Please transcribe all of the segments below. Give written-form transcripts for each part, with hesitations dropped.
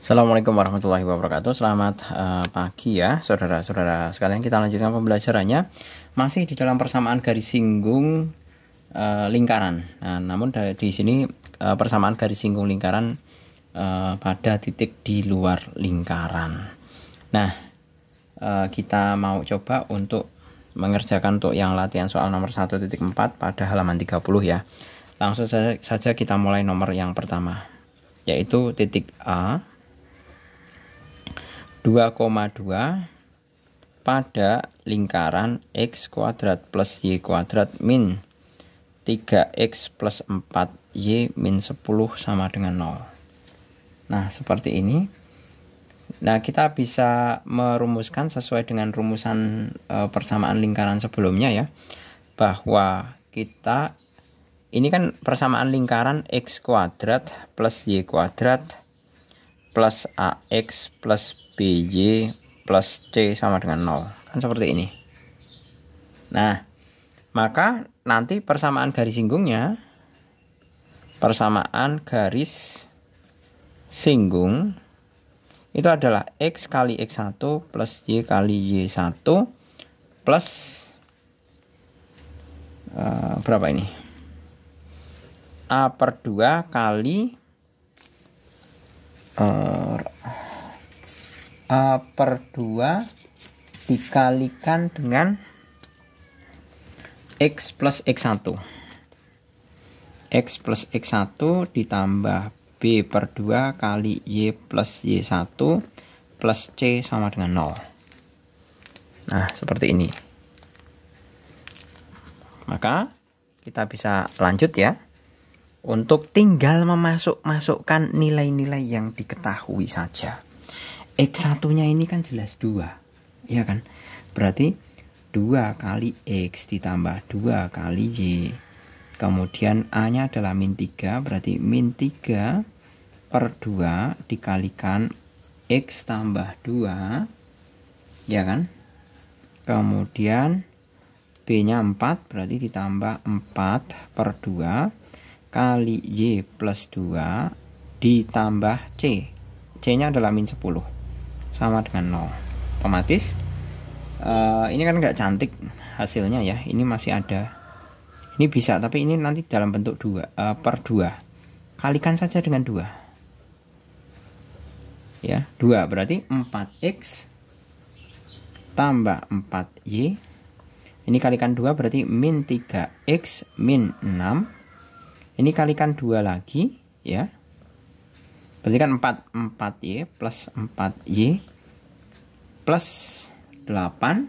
Assalamualaikum warahmatullahi wabarakatuh. Selamat pagi ya saudara-saudara sekalian. Kita lanjutkan pembelajarannya masih di dalam persamaan garis singgung lingkaran. Nah, namun di sini persamaan garis singgung lingkaran pada titik di luar lingkaran. Nah, kita mau coba untuk mengerjakan untuk yang latihan soal nomor 1.4 pada halaman 30 ya. Langsung saja kita mulai nomor yang pertama, yaitu titik A 2,2 pada lingkaran x kuadrat plus y kuadrat min 3x plus 4y min 10 sama dengan 0. Nah, seperti ini. Nah, kita bisa merumuskan sesuai dengan rumusan persamaan lingkaran sebelumnya ya, bahwa kita ini kan persamaan lingkaran x kuadrat plus y kuadrat plus ax plus by plus c sama dengan 0. Kan seperti ini. Nah, maka nanti persamaan garis singgungnya, persamaan garis singgung itu adalah x kali x1 plus y kali y1 plus berapa ini? A per 2 kali A per 2 dikalikan dengan X plus X1. X plus X1 ditambah B per 2 kali Y plus Y1 plus C sama dengan 0. Nah, seperti ini. Maka kita bisa lanjut ya, untuk tinggal masukkan nilai-nilai yang diketahui saja. X1-nya ini kan jelas 2, ya kan? Berarti 2 kali X ditambah 2 kali Y. Kemudian A-nya adalah min 3, berarti min 3 per 2 dikalikan X tambah 2, ya kan? Kemudian B-nya 4, berarti ditambah 4 per 2 kali Y plus 2 ditambah C. C-nya adalah min 10. Sama dengan 0. Otomatis ini kan nggak cantik hasilnya ya. Ini masih ada. Ini bisa, tapi ini nanti dalam bentuk 2 per 2. Kalikan saja dengan 2. Ya, 2 berarti 4x tambah 4y. Ini kalikan 2 berarti min 3x min 6. Ini kalikan 2 lagi ya. Berarti kan 4y plus 4y plus 8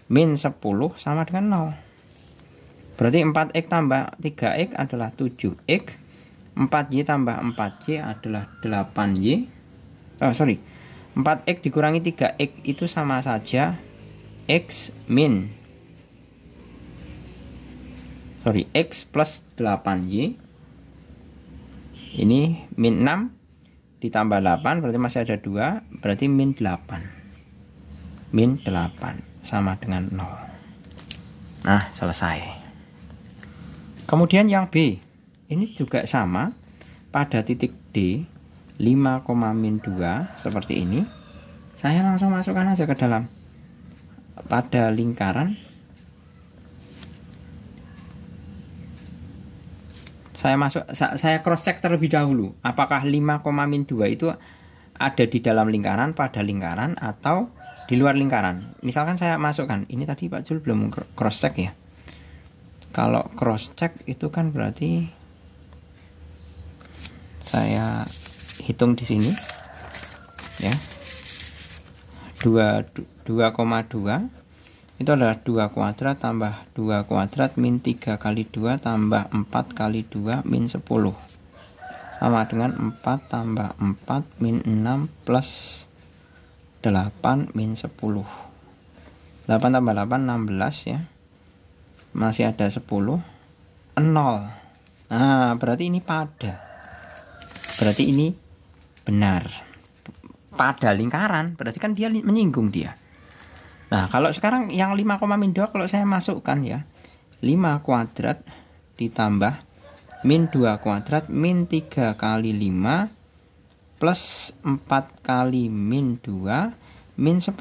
min 10 sama dengan 0. Berarti 4x tambah 3x adalah 7x. 4y tambah 4y adalah 8y. 4x dikurangi 3x itu sama saja x plus 8y. Ini min 6 ditambah 8 berarti masih ada 2, berarti min 8. Min 8 sama dengan 0. Nah, selesai. Kemudian yang B, ini juga sama pada titik D 5, min 2 seperti ini. Saya langsung masukkan aja ke dalam pada lingkaran. Saya cross check terlebih dahulu apakah 5, min 2 itu ada di dalam lingkaran, pada lingkaran, atau di luar lingkaran. Misalkan saya masukkan, ini tadi Pak Jul belum cross check ya. Kalau cross check itu kan berarti saya hitung di sini ya. 2,2 itu adalah 2 kuadrat tambah 2 kuadrat min 3 kali 2 tambah 4 kali 2 min 10 sama dengan 4 tambah 4 min 6 plus 8 min 10. 8 tambah 8 16 ya. Masih ada 10. 0. Nah, berarti ini pada. Berarti ini benar. Pada lingkaran, berarti kan dia menyinggung dia. Nah, kalau sekarang yang 5, min 2 kalau saya masukkan ya, 5 kuadrat ditambah min 2 kuadrat min 3 kali 5 plus 4 kali min 2 min 10.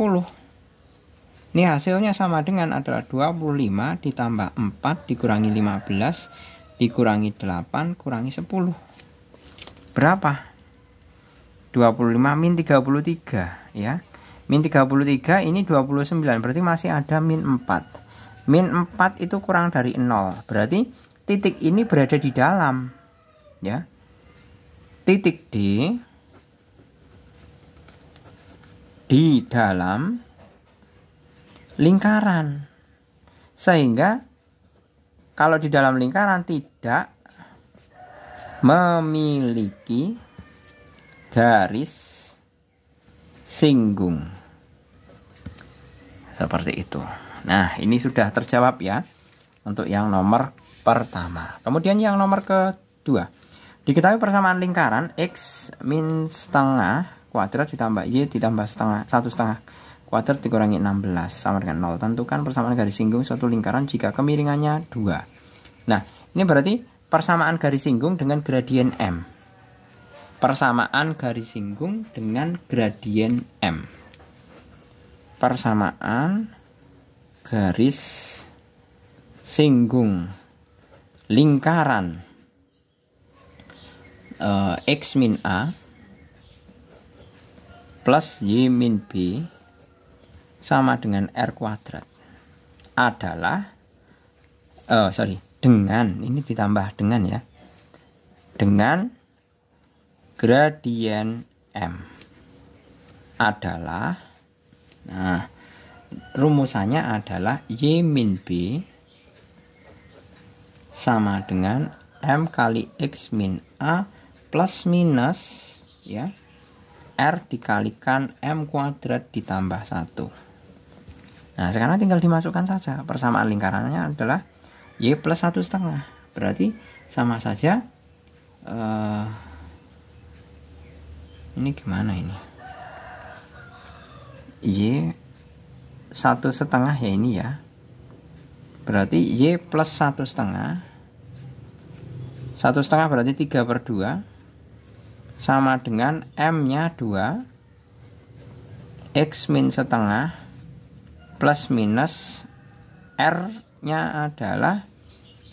Ini hasilnya sama dengan adalah 25 ditambah 4 dikurangi 15 dikurangi 8 kurangi 10. Berapa? 25 min 33 ya. Min 33 ini 29, berarti masih ada min 4. Min 4 itu kurang dari 0. Berarti titik ini berada di dalam ya. Titik D di dalam lingkaran, sehingga kalau di dalam lingkaran tidak memiliki garis singgung seperti itu. Nah, ini sudah terjawab ya untuk yang nomor pertama. Kemudian yang nomor kedua, diketahui persamaan lingkaran x min setengah kuadrat ditambah y ditambah satu setengah kuadrat dikurangi 16 sama dengan 0. Tentukan persamaan garis singgung suatu lingkaran jika kemiringannya 2. Nah, ini berarti persamaan garis singgung dengan gradien M. Persamaan garis singgung dengan gradien M. Persamaan garis singgung lingkaran X min A plus Y min B sama dengan R kuadrat adalah dengan, ini ditambah dengan ya, dengan gradien M adalah, nah rumusannya adalah Y min B sama dengan M kali X min A plus minus ya R dikalikan M kuadrat ditambah 1. Nah, sekarang tinggal dimasukkan saja. Persamaan lingkarannya adalah Y plus 1 setengah. Berarti sama saja. Ini gimana ini? Y 1 setengah ya ini ya. Berarti Y plus 1 setengah. 1 setengah berarti 3/2. Sama dengan M-nya 2. X min setengah plus minus R-nya adalah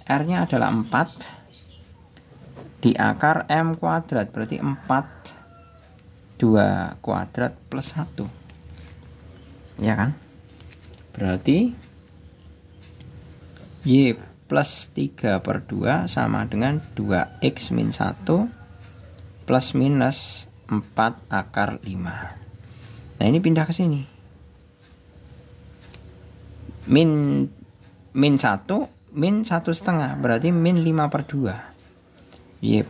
4 di akar M kuadrat, berarti 4 2 kuadrat plus 1 ya kan, berarti Y plus 3/2 sama dengan 2X min 1 plus minus 4 akar 5. Nah, ini pindah ke sini. Min 1 min 1 setengah berarti min 5/2. Y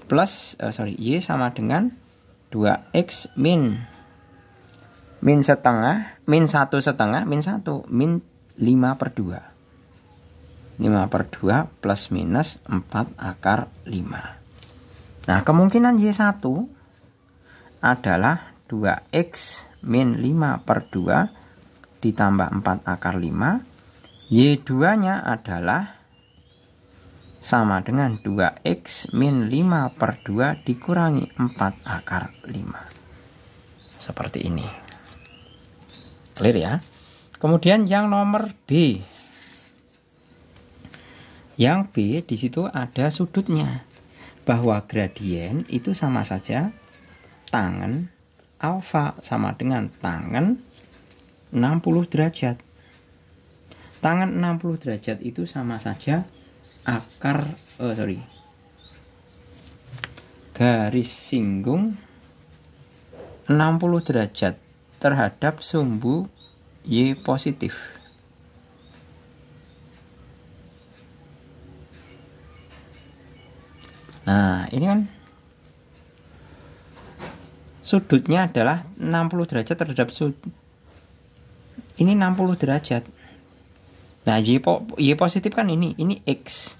sama dengan 2X min setengah min 1 setengah min 1 min 5/2. 5/2 plus minus 4 akar 5. Nah, kemungkinan Y1 adalah 2X min 5/2 ditambah 4 akar 5. Y2-nya adalah sama dengan 2X min 5/2 dikurangi 4 akar 5. Seperti ini. Clear ya? Kemudian yang nomor B. Yang B di situ ada sudutnya. Bahwa gradien itu sama saja tangen alfa sama dengan tangen 60 derajat. Tangen 60 derajat itu sama saja garis singgung 60 derajat terhadap sumbu Y positif. Nah, ini kan sudutnya adalah 60 derajat terhadap ini 60 derajat. Nah, Y positif kan ini X.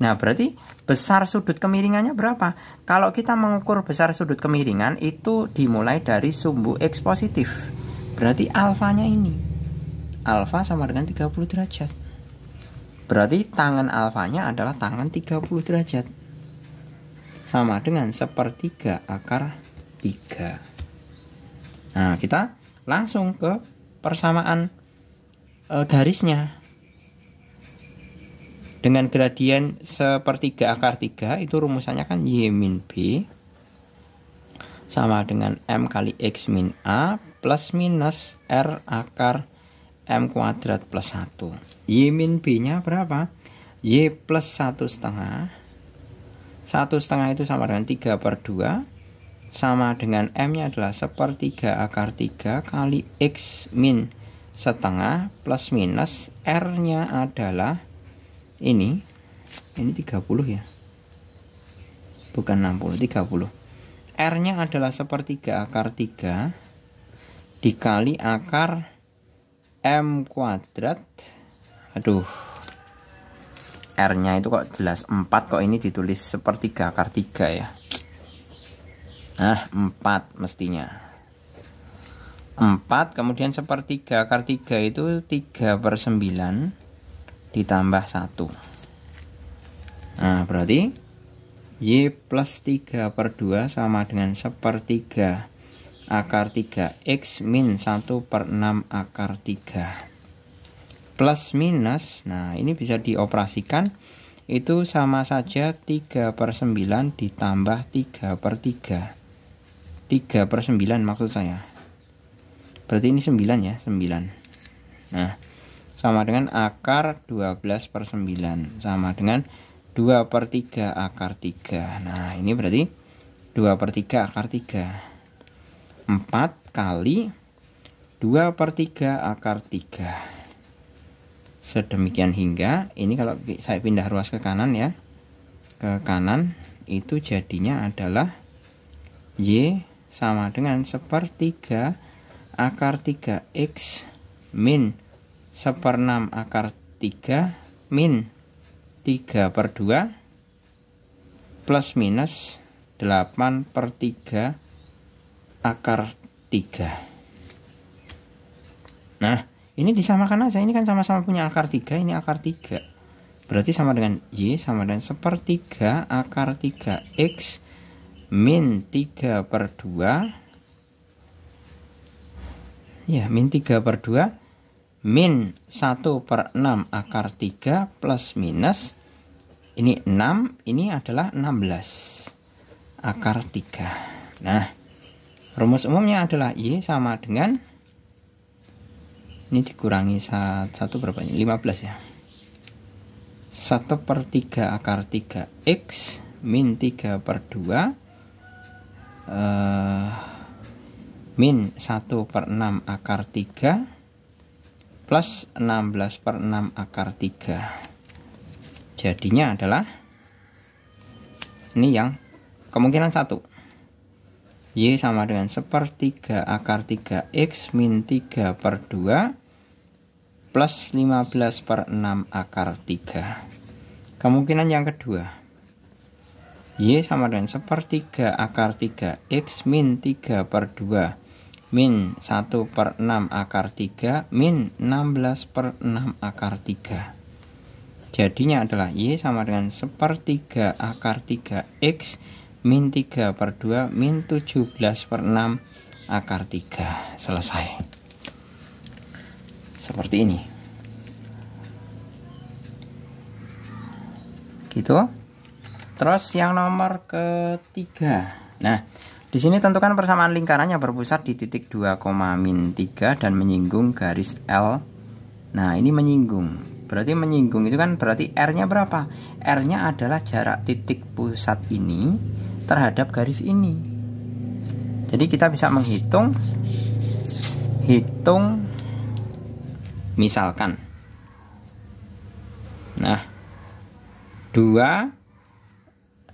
Nah, berarti besar sudut kemiringannya berapa? Kalau kita mengukur besar sudut kemiringan itu dimulai dari sumbu X positif. Berarti alfanya ini. Alfa sama dengan 30 derajat. Berarti tangen alfanya adalah tangen 30 derajat. Sama dengan 1/3 akar 3. Nah, kita langsung ke persamaan garisnya. Dengan gradien sepertiga akar 3 itu rumusannya kan Y min B sama dengan M kali X min A plus minus R akar M kuadrat plus 1. Y min B nya berapa? Y plus 1 setengah. 1 setengah itu sama dengan 3/2 sama dengan M nya adalah sepertiga akar 3 kali X min setengah plus minus R nya adalah ini 30 ya, bukan 60, 30. R nya adalah sepertiga akar 3 dikali akar M kuadrat. Aduh, R nya itu kok jelas 4, kok ini ditulis sepertiga akar 3 ya. Nah, 4 mestinya 4, kemudian sepertiga akar 3 itu 3/9 ditambah 1. Nah, berarti Y plus 3/2 sama dengan sepertiga akar 3 X min 1/6 akar 3. Plus minus, nah ini bisa dioperasikan. Itu sama saja 3/9 ditambah 3/3. 3/9 maksud saya. Berarti ini 9 ya, 9. Nah, sama dengan akar 12/9 sama dengan 2/3 akar 3. Nah, ini berarti 2/3 akar 3. 4 kali 2/3 akar 3. Sedemikian hingga ini kalau saya pindah ruas ke kanan ya. Ke kanan itu jadinya adalah Y sama dengan sepertiga akar 3X min 1/6 akar 3 min 3/2 plus minus 8/3 akar 3. Nah, ini disamakan aja, ini kan sama-sama punya akar 3, ini akar 3. Berarti sama dengan Y sama dengan sepertiga akar 3X min 3/2 ya, min 3/2 min 1/6 akar 3 plus minus ini 6, ini adalah 16 akar 3. Nah, rumus umumnya adalah Y sama dengan ini dikurangi 1 berapa ini? 15 ya. 1/3 akar 3 X min 3/2 min 1/6 akar 3 plus 16/6 akar 3. Jadinya adalah ini yang kemungkinan 1. Y sama dengan sepertiga akar 3X min 3/2 plus 15/6 akar 3. Kemungkinan yang kedua, Y sama dengan sepertiga akar 3X min 3/2 min 1/6 akar 3 min 16/6 akar 3. Jadinya adalah Y sama dengan sepertiga akar 3X min 3/2 min 17/6 akar 3. Selesai. Seperti ini. Gitu. Terus yang nomor ketiga. Nah, di sini tentukan persamaan lingkarannya berpusat di titik 2,-3 dan menyinggung garis L. Nah, ini menyinggung. Berarti menyinggung itu kan berarti R-nya berapa? R-nya adalah jarak titik pusat ini terhadap garis ini. Jadi kita bisa menghitung misalkan. Nah, 2.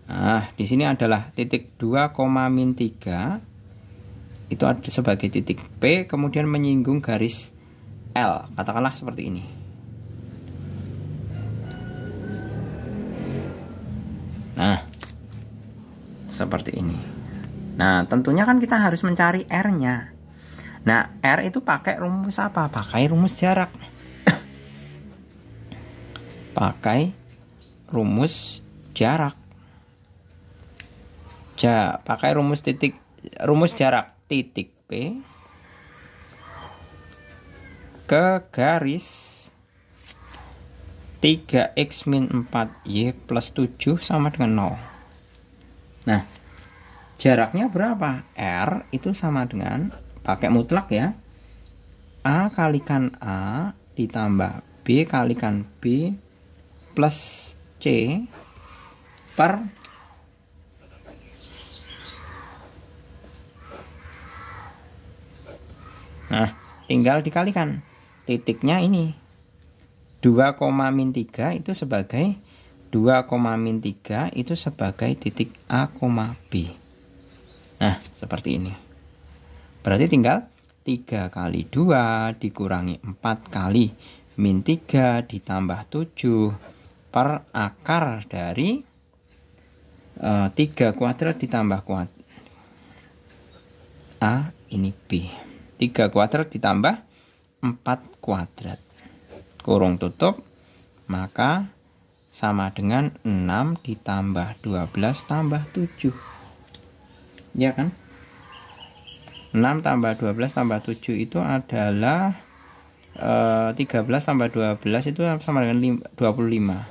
Nah, di sini adalah titik 2,-3 itu ada sebagai titik P, kemudian menyinggung garis L, katakanlah seperti ini. Nah, seperti ini. Nah, tentunya kan kita harus mencari R-nya. Nah, R itu pakai rumus apa? Pakai rumus jarak. Pakai rumus jarak. Pakai rumus titik rumus jarak titik P ke garis 3x min 4y plus 7 sama dengan 0. Nah, jaraknya berapa? R itu sama dengan, pakai mutlak ya, A kalikan A ditambah B kalikan B plus C per nah, tinggal dikalikan. Titiknya ini 2, min 3 itu sebagai 2, min 3 itu sebagai titik A, B. Nah, seperti ini. Berarti tinggal 3 kali 2 dikurangi 4 kali min 3 ditambah 7 per akar dari 3 kuadrat ditambah kuadrat A, ini B. 3 kuadrat ditambah 4 kuadrat. Kurung tutup, maka sama dengan 6 ditambah 12 tambah 7. Ya kan? 6 tambah 12 tambah 7 itu adalah 13 tambah 12 itu sama dengan 25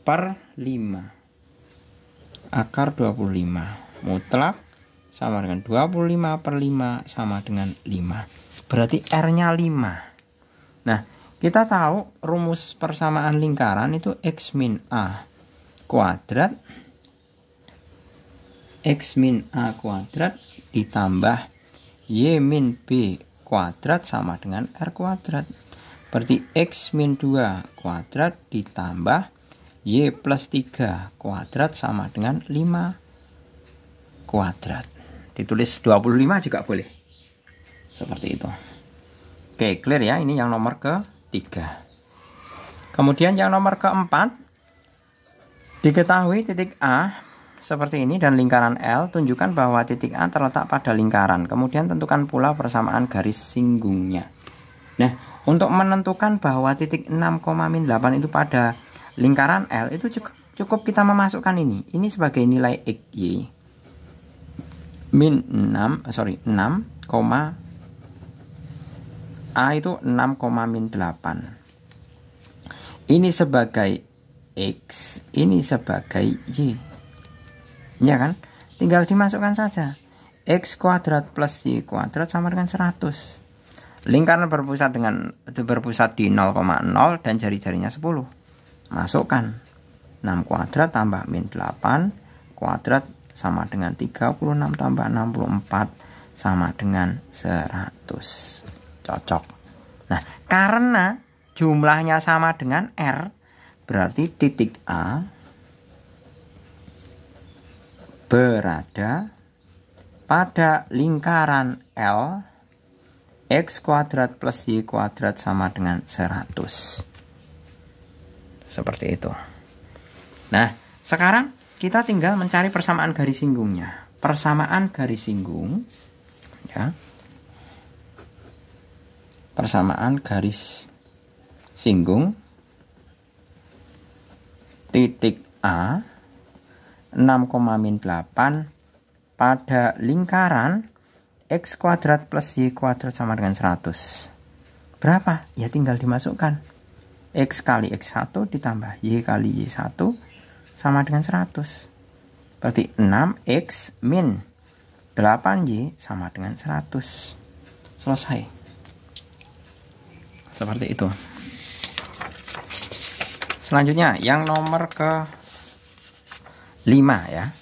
per 5. Akar 25. Mutlak sama dengan 25 per 5 sama dengan 5. Berarti R-nya 5. Nah, kita tahu rumus persamaan lingkaran itu X min A kuadrat ditambah Y min B kuadrat sama dengan R kuadrat. Berarti X min 2 kuadrat ditambah Y plus 3 kuadrat sama dengan 5 kuadrat. Ditulis 25 juga boleh. Seperti itu. Oke, clear ya. Ini yang nomor ketiga. Kemudian yang nomor keempat, diketahui titik A seperti ini dan lingkaran L, tunjukkan bahwa titik A terletak pada lingkaran. Kemudian tentukan pula persamaan garis singgungnya. Nah, untuk menentukan bahwa titik 6, min 8 itu pada lingkaran L, itu cukup kita memasukkan ini. Ini sebagai nilai X, Y. Min 6, A itu 6, min 8. Ini sebagai X, ini sebagai Y. Ya kan? Tinggal dimasukkan saja. X kuadrat plus Y kuadrat sama dengan 100. Lingkaran berpusat di 0,0 dan jari-jarinya 10. Masukkan 6 kuadrat tambah min 8 kuadrat sama dengan 36 tambah 64 sama dengan 100. Cocok. Nah, karena jumlahnya sama dengan R, berarti titik A berada pada lingkaran L. X kuadrat plus Y kuadrat sama dengan 100. Seperti itu. Nah, sekarang kita tinggal mencari persamaan garis singgungnya. Persamaan garis singgung, ya. Persamaan garis singgung titik A 6, min 8 pada lingkaran X kuadrat plus Y kuadrat sama dengan 100. Berapa? Ya tinggal dimasukkan. X kali X1 ditambah Y kali Y1 sama dengan 100. Berarti 6X min 8Y sama dengan 100. Selesai. Seperti itu. Selanjutnya yang nomor ke 5 ya.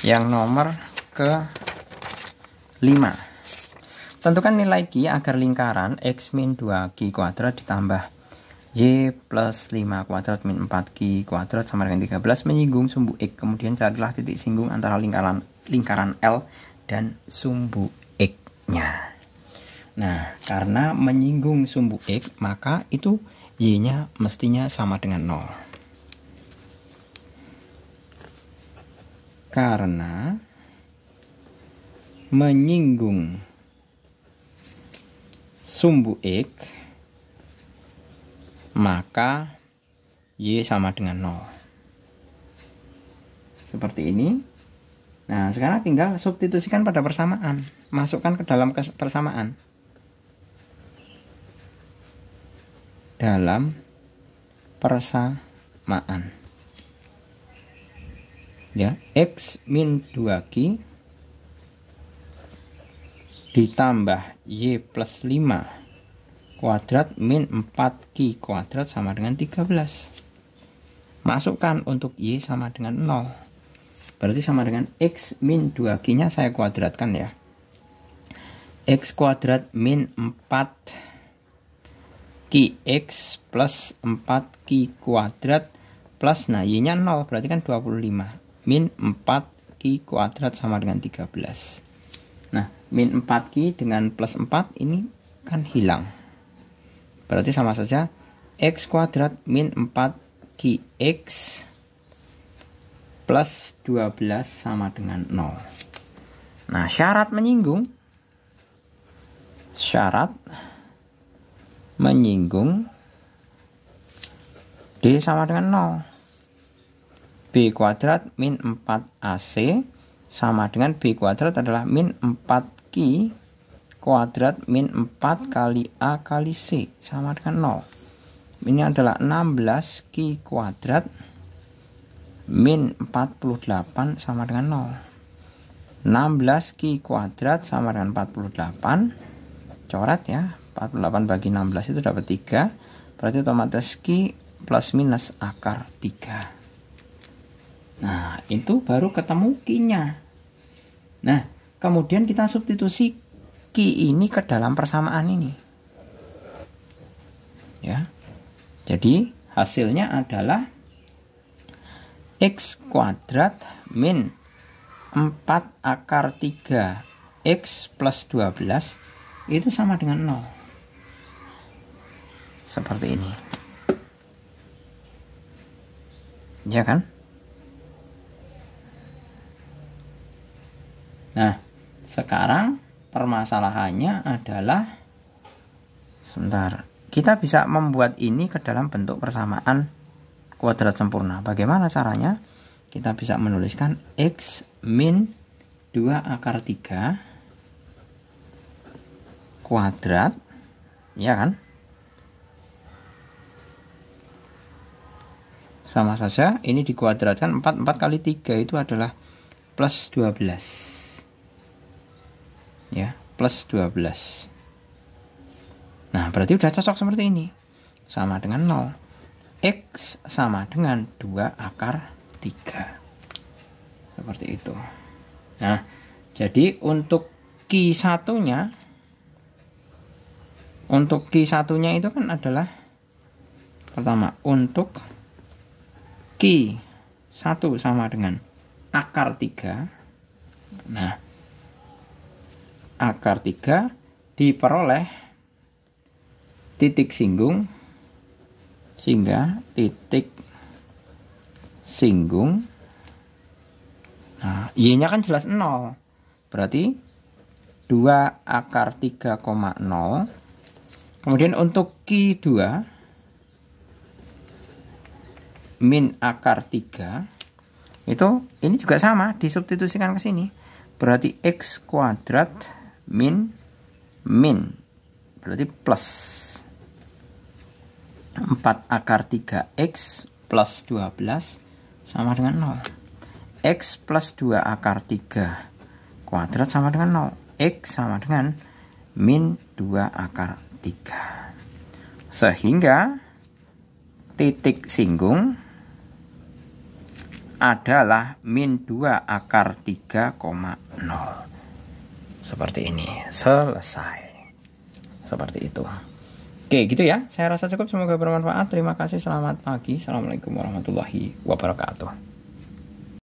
Yang nomor ke 5. Tentukan nilai Q agar lingkaran X min 2Q kuadrat ditambah Y plus 5 kuadrat min 4Q kuadrat sama dengan 13 menyinggung sumbu X. Kemudian carilah titik singgung antara lingkaran L dan sumbu X-nya. Nah, karena menyinggung sumbu X, maka itu Y-nya mestinya sama dengan 0. Karena menyinggung sumbu X, maka Y sama dengan 0. Seperti ini. Nah, sekarang tinggal substitusikan pada persamaan. Masukkan ke dalam persamaan. Dalam persamaan. Ya, X min 2Q ditambah Y plus 5 kuadrat min 4Q kuadrat sama dengan 13. Masukkan untuk Y sama dengan 0. Berarti sama dengan X min 2Q nya saya kuadratkan ya. X kuadrat min 4QX plus 4Q kuadrat plus, nah Y nya 0 berarti kan 25. Min 4Q kuadrat sama dengan 13. Nah, min 4Q dengan plus 4 ini kan hilang. Berarti sama saja X kuadrat min 4QX plus 12 sama dengan 0. Nah, syarat menyinggung. Syarat menyinggung D sama dengan 0. B kuadrat min 4AC sama dengan B kuadrat adalah min 4Q kuadrat min 4 kali A kali C sama dengan 0. Ini adalah 16Q kuadrat min 48 sama dengan 0. 16Q kuadrat sama dengan 48. Coret ya. 48 bagi 16 itu dapat 3. Berarti otomatis Q plus minus akar 3. Nah, itu baru ketemu Q-nya. Nah, kemudian kita substitusi Q ini ke dalam persamaan ini. Ya. Jadi, hasilnya adalah X kuadrat min 4 akar 3 X plus 12 itu sama dengan 0. Seperti ini. Ya kan? Nah, sekarang permasalahannya adalah, sebentar, kita bisa membuat ini ke dalam bentuk persamaan kuadrat sempurna. Bagaimana caranya? Kita bisa menuliskan X min 2 akar 3 kuadrat, ya kan? Sama saja, ini dikuadratkan 4 kali 3 itu adalah plus 12. Ya, plus 12. Nah, berarti udah cocok seperti ini. Sama dengan 0. X sama dengan 2 akar 3. Seperti itu. Nah, jadi untuk Q1-nya, itu kan adalah, pertama, untuk Q1 sama dengan akar 3. Nah, akar 3 diperoleh titik singgung, sehingga titik singgung, nah Y-nya kan jelas 0. Berarti 2 akar 3,0. Kemudian untuk Q2 min akar 3 itu ini juga sama, disubstitusikan ke sini. Berarti X kuadrat min berarti plus 4 akar 3X plus 12 sama dengan 0. X plus 2 akar 3 kuadrat sama dengan 0. X sama dengan min 2 akar 3. Sehingga titik singgung adalah min 2 akar 3,0. Seperti ini. Selesai. Seperti itu. Oke, gitu ya. Saya rasa cukup. Semoga bermanfaat. Terima kasih. Selamat pagi. Assalamualaikum warahmatullahi wabarakatuh.